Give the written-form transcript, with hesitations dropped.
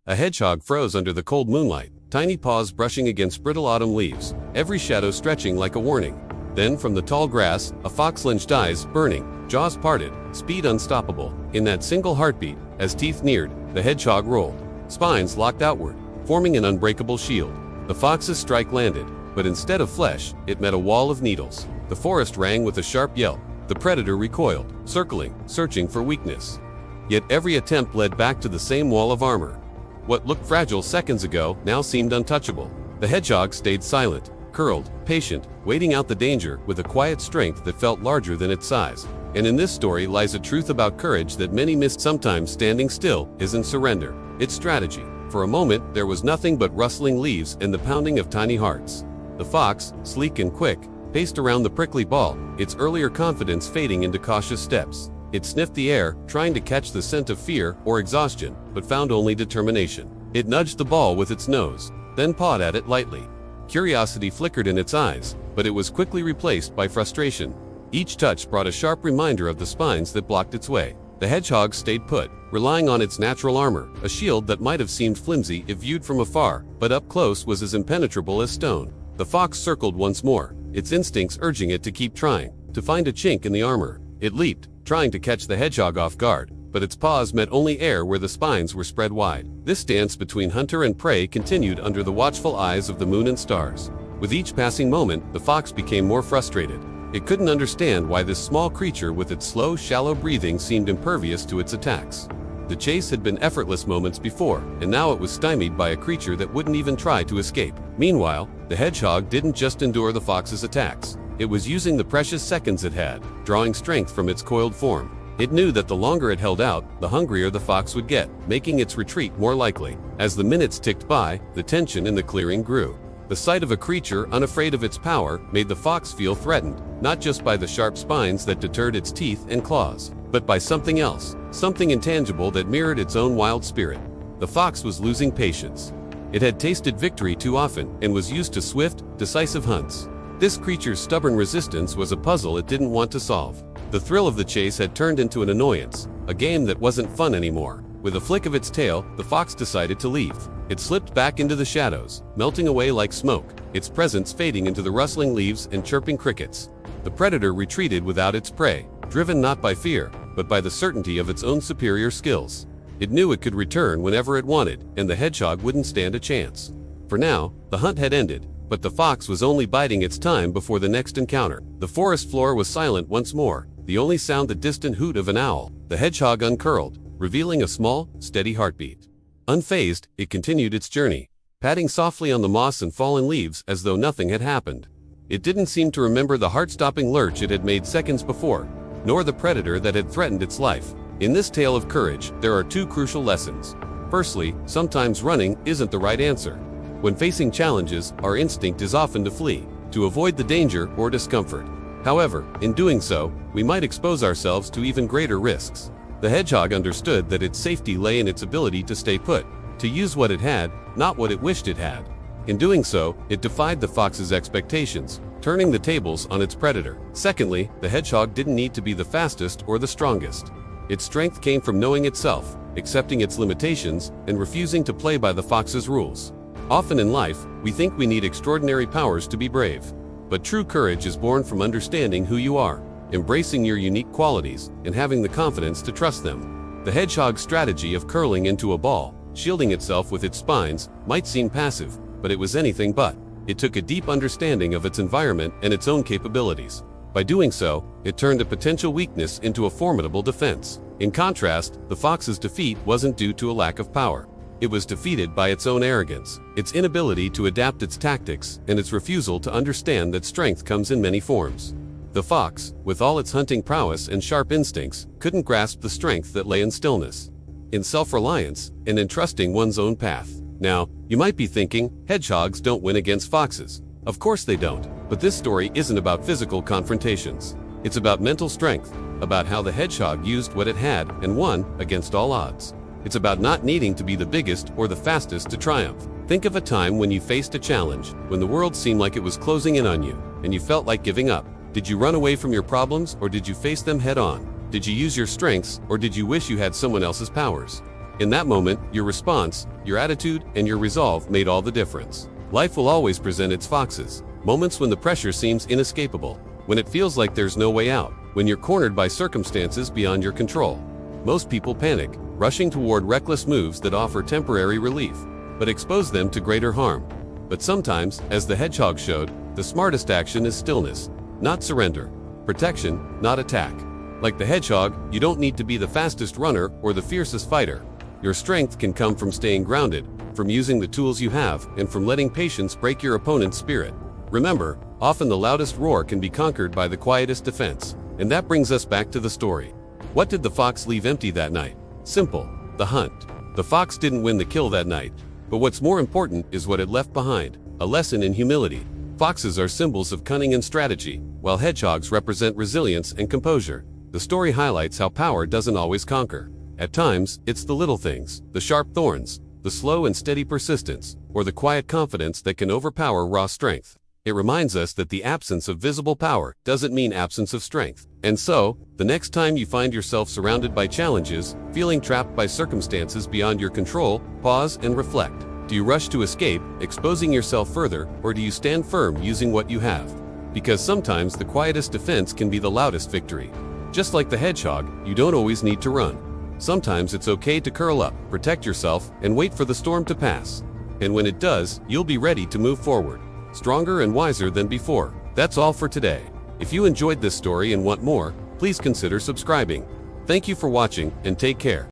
A hedgehog froze under the cold moonlight, tiny paws brushing against brittle autumn leaves, every shadow stretching like a warning. Then from the tall grass, a fox lunged, eyes burning, jaws parted, speed unstoppable. In that single heartbeat, as teeth neared, the hedgehog rolled, spines locked outward, forming an unbreakable shield. The fox's strike landed, but instead of flesh, it met a wall of needles. The forest rang with a sharp yelp. The predator recoiled, circling, searching for weakness. Yet every attempt led back to the same wall of armor. What looked fragile seconds ago now seemed untouchable. The hedgehog stayed silent, curled, patient, waiting out the danger with a quiet strength that felt larger than its size. And in this story lies a truth about courage that many miss. Sometimes standing still isn't surrender, it's strategy. For a moment, there was nothing but rustling leaves and the pounding of tiny hearts. The fox, sleek and quick, paced around the prickly ball, its earlier confidence fading into cautious steps. It sniffed the air, trying to catch the scent of fear or exhaustion, but found only determination. It nudged the ball with its nose, then pawed at it lightly. Curiosity flickered in its eyes, but it was quickly replaced by frustration. Each touch brought a sharp reminder of the spines that blocked its way. The hedgehog stayed put, relying on its natural armor, a shield that might have seemed flimsy if viewed from afar, but up close was as impenetrable as stone. The fox circled once more, its instincts urging it to keep trying, to find a chink in the armor. It leaped, trying to catch the hedgehog off guard, but its paws met only air where the spines were spread wide. This dance between hunter and prey continued under the watchful eyes of the moon and stars. With each passing moment, the fox became more frustrated. It couldn't understand why this small creature with its slow, shallow breathing seemed impervious to its attacks. The chase had been effortless moments before, and now it was stymied by a creature that wouldn't even try to escape. Meanwhile, the hedgehog didn't just endure the fox's attacks. It was using the precious seconds it had, drawing strength from its coiled form. It knew that the longer it held out, the hungrier the fox would get, making its retreat more likely. As the minutes ticked by, the tension in the clearing grew. The sight of a creature unafraid of its power made the fox feel threatened, not just by the sharp spines that deterred its teeth and claws, but by something else, something intangible that mirrored its own wild spirit. The fox was losing patience. It had tasted victory too often and was used to swift, decisive hunts. This creature's stubborn resistance was a puzzle it didn't want to solve. The thrill of the chase had turned into an annoyance, a game that wasn't fun anymore. With a flick of its tail, the fox decided to leave. It slipped back into the shadows, melting away like smoke, its presence fading into the rustling leaves and chirping crickets. The predator retreated without its prey, driven not by fear, but by the certainty of its own superior skills. It knew it could return whenever it wanted, and the hedgehog wouldn't stand a chance. For now, the hunt had ended, but the fox was only biding its time before the next encounter. The forest floor was silent once more, the only sound the distant hoot of an owl. The hedgehog uncurled, revealing a small, steady heartbeat. Unfazed, it continued its journey, patting softly on the moss and fallen leaves as though nothing had happened. It didn't seem to remember the heart-stopping lurch it had made seconds before, nor the predator that had threatened its life. In this tale of courage, there are two crucial lessons. Firstly, sometimes running isn't the right answer. When facing challenges, our instinct is often to flee, to avoid the danger or discomfort. However, in doing so, we might expose ourselves to even greater risks. The hedgehog understood that its safety lay in its ability to stay put, to use what it had, not what it wished it had. In doing so, it defied the fox's expectations, turning the tables on its predator. Secondly, the hedgehog didn't need to be the fastest or the strongest. Its strength came from knowing itself, accepting its limitations, and refusing to play by the fox's rules. Often in life, we think we need extraordinary powers to be brave. But true courage is born from understanding who you are, embracing your unique qualities, and having the confidence to trust them. The hedgehog's strategy of curling into a ball, shielding itself with its spines, might seem passive, but it was anything but. It took a deep understanding of its environment and its own capabilities. By doing so, it turned a potential weakness into a formidable defense. In contrast, the fox's defeat wasn't due to a lack of power. It was defeated by its own arrogance, its inability to adapt its tactics, and its refusal to understand that strength comes in many forms. The fox, with all its hunting prowess and sharp instincts, couldn't grasp the strength that lay in stillness, in self-reliance, and in trusting one's own path. Now, you might be thinking, hedgehogs don't win against foxes. Of course they don't, but this story isn't about physical confrontations. It's about mental strength, about how the hedgehog used what it had and won against all odds. It's about not needing to be the biggest or the fastest to triumph. Think of a time when you faced a challenge, when the world seemed like it was closing in on you, and you felt like giving up. Did you run away from your problems, or did you face them head on? Did you use your strengths, or did you wish you had someone else's powers? In that moment, your response, your attitude, and your resolve made all the difference. Life will always present its foxes, moments when the pressure seems inescapable, when it feels like there's no way out, when you're cornered by circumstances beyond your control. Most people panic, rushing toward reckless moves that offer temporary relief, but expose them to greater harm. But sometimes, as the hedgehog showed, the smartest action is stillness, not surrender, protection, not attack. Like the hedgehog, you don't need to be the fastest runner or the fiercest fighter. Your strength can come from staying grounded, from using the tools you have, and from letting patience break your opponent's spirit. Remember, often the loudest roar can be conquered by the quietest defense. And that brings us back to the story. What did the fox leave empty that night? Simple: the hunt. The fox didn't win the kill that night. But what's more important is what it left behind: a lesson in humility. Foxes are symbols of cunning and strategy, while hedgehogs represent resilience and composure. The story highlights how power doesn't always conquer. At times, it's the little things, the sharp thorns, the slow and steady persistence, or the quiet confidence that can overpower raw strength. It reminds us that the absence of visible power doesn't mean absence of strength. And so, the next time you find yourself surrounded by challenges, feeling trapped by circumstances beyond your control, pause and reflect. Do you rush to escape, exposing yourself further, or do you stand firm using what you have? Because sometimes the quietest defense can be the loudest victory. Just like the hedgehog, you don't always need to run. Sometimes it's okay to curl up, protect yourself, and wait for the storm to pass. And when it does, you'll be ready to move forward, stronger and wiser than before. That's all for today. If you enjoyed this story and want more, please consider subscribing. Thank you for watching, and take care.